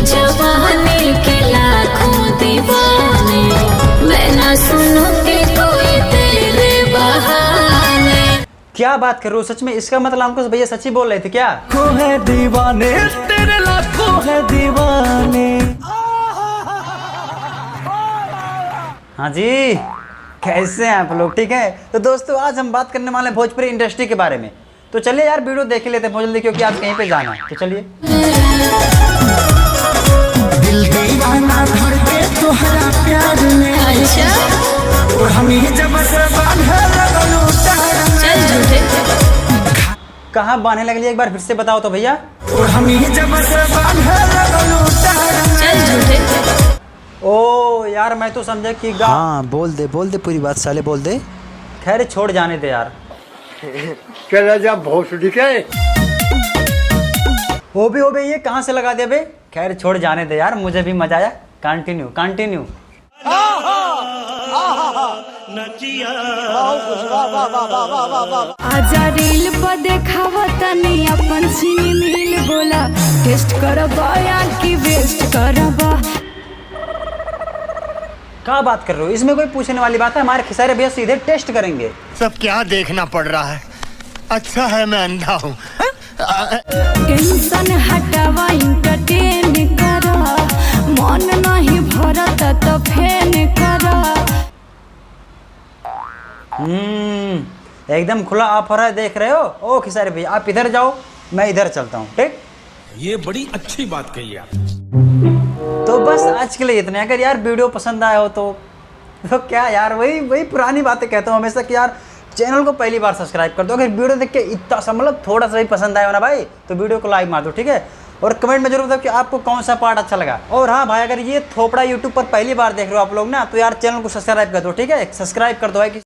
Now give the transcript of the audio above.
जवानी के लाखों दीवाने, मैं ना सुनूं कि कोई तेरे बहाने। क्या बात कर रहे हो, सच में? इसका मतलब हमको भैया सच्ची बोल रहे थे क्या? लाखों है दीवाने तेरे, लाखों है दीवाने। हाँ जी, कैसे हैं आप लोग? ठीक है, तो दोस्तों आज हम बात करने वाले हैं भोजपुरी इंडस्ट्री के बारे में। तो चलिए यार वीडियो देख लेते हैं बहुत जल्दी, क्योंकि आज कहीं पे जाना है। तो चलिए। दिल दीवाना धड़के तोहरा प्यार में, अच्छा और हम ही जब से बांधे लगलू तार चल झूठे। कहाँ बांधने लगली, एक बार फिर से बताओ तो भैया। और हम ही जब से बांधे लगलू तार चल झूठे। ओ यार, मैं तो समझा कि हाँ बोल दे पूरी बात साले, बोल दे। खैर छोड़ जाने दे यार। चला जा भोसड़ी के। हो भी ये कहाँ से लगा दिया बे? खैर छोड़ जाने दे यार, मुझे भी मजा आया। Continue continue. आजा रील पर देखावा तनी अपन सीनी मिल, बोला टेस्ट करबा या कि वेस्ट करबा। क्या बात कर रहे हो, इसमें कोई पूछने वाली बात है? हमारे खिसारे भैया सीधे टेस्ट करेंगे। सब क्या देखना पड़ रहा है, अच्छा है मैं अंधा हूँ। टेंशन हटावा इंटरटेन करा, मन नहीं भरत तो फेन करा। एकदम खुला ऑफर है, देख रहे हो? ओ खिसारे भैया आप इधर जाओ, मैं इधर चलता हूँ। ठीक, ये बड़ी अच्छी बात कही आप। तो बस आज के लिए इतने। अगर यार वीडियो पसंद आया हो तो क्या यार, वही पुरानी बातें कहता हूँ हमेशा कि यार चैनल को पहली बार सब्सक्राइब कर दो। अगर वीडियो देख के इतना सा मतलब थोड़ा सा भी पसंद आया हो ना भाई, तो वीडियो को लाइक मार दो। ठीक है, और कमेंट में जरूर बताओ कि आपको कौन सा पार्ट अच्छा लगा। और हाँ भाई, अगर ये थोपड़ा यूट्यूब पर पहली बार देख रहे हो आप लोग ना, तो यार चैनल को सब्सक्राइब कर दो। ठीक है, सब्सक्राइब कर दो भाई।